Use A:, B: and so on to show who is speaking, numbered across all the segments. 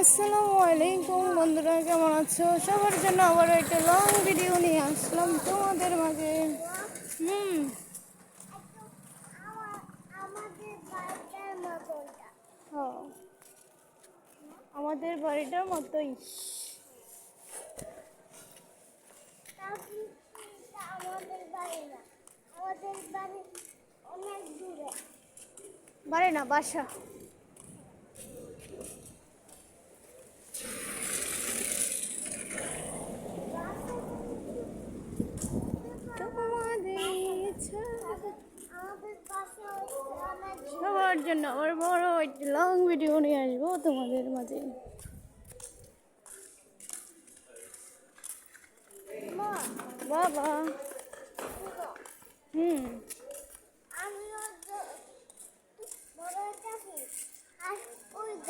A: আসসালামু আলাইকুম বন্ধুরা, কেমন আছো? সবার জন্য আবারও একটা লং ভিডিও নিয়ে আসলাম তোমাদের মাঝে। আমাদের বাড়িটার মতোই। বাড়ি না, বাসা। সবার জন্য আবার বড় একটা লং ভিডিও নিয়ে আসবো তোমাদের মাঝে। বাবা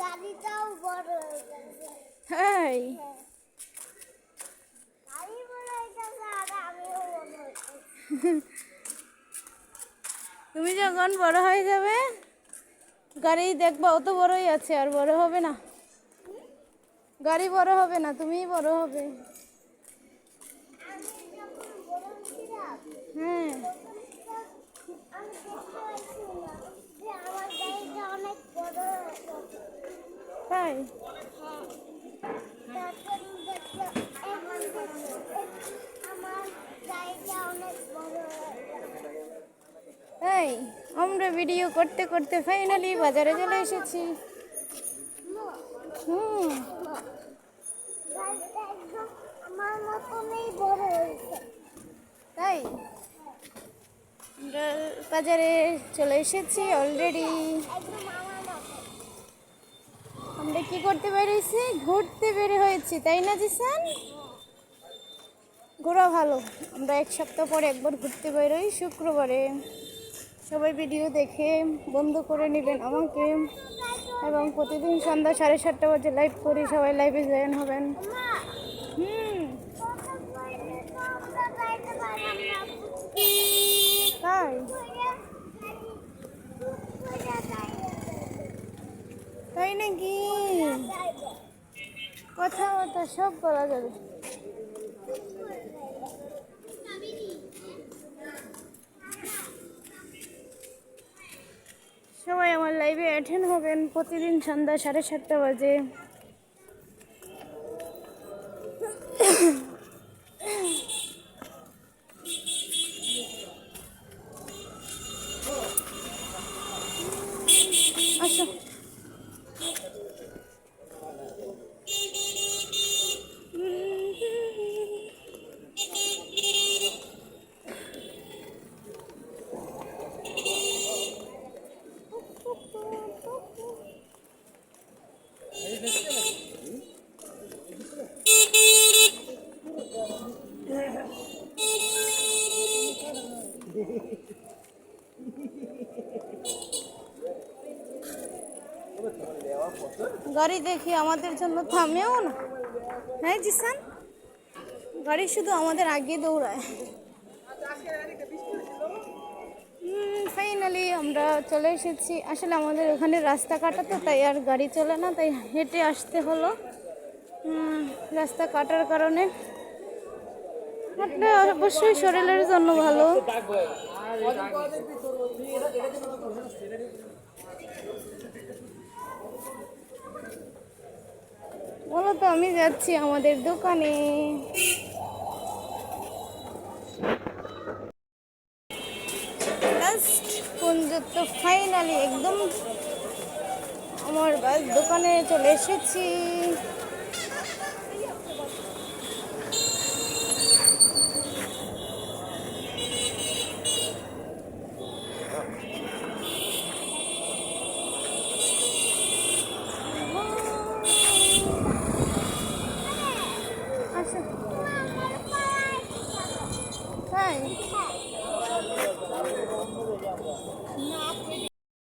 B: গাড়িটাও বড় হয়ে গেছে।
A: হ্যাঁ, তুমি যখন বড় হয়ে যাবে গাড়ি দেখবা অত বড়ই আছে, আর বড় হবে না। গাড়ি বড় হবে না, তুমিই বড় হবে। হ্যাঁ, তাই তাই আমরা ভিডিও করতে করতে ফাইনালি বাজারে চলে এসেছি। তাই আমরা বাজারে চলে এসেছি অলরেডি। আমরা কি করতে বেরিয়েছি? ঘুরতে বের হয়েছি, তাই না জিসান? ঘোরা ভালো। আমরা এক সপ্তাহ পরে একবার ঘুরতে বেরোই শুক্রবারে। সবাই ভিডিও দেখে বন্ধ করে নেবেন আমাকে, এবং প্রতিদিন সন্ধ্যা 7:30 বাজে লাইভ করি, সবাই লাইভে জয়েন হবেন। তাই তাই নাকি? কথা সব বলা যাবে। সবাই আমার লাইভে অ্যাটেন্ড হবেন প্রতিদিন সন্ধ্যা 7:30 বাজে। আসো। গাড়ি দেখি আমাদের জন্য থামেও না। হ্যাঁ জিসান, গাড়ি শুধু আমাদের আগে দৌড়ায়। ফাইনালি আমরা চলে এসেছি। আসলে আমাদের ওখানে রাস্তা কাটা তো, তাই আর গাড়ি চলে না, তাই হেঁটে আসতে হলো। রাস্তা কাটার কারণে হাঁটলে অবশ্যই শরীরের জন্য ভালো। বলো তো, আমি যাচ্ছি আমাদের দোকানে। তো ফাইনালি একদম আমার দোকানে চলে এসেছি।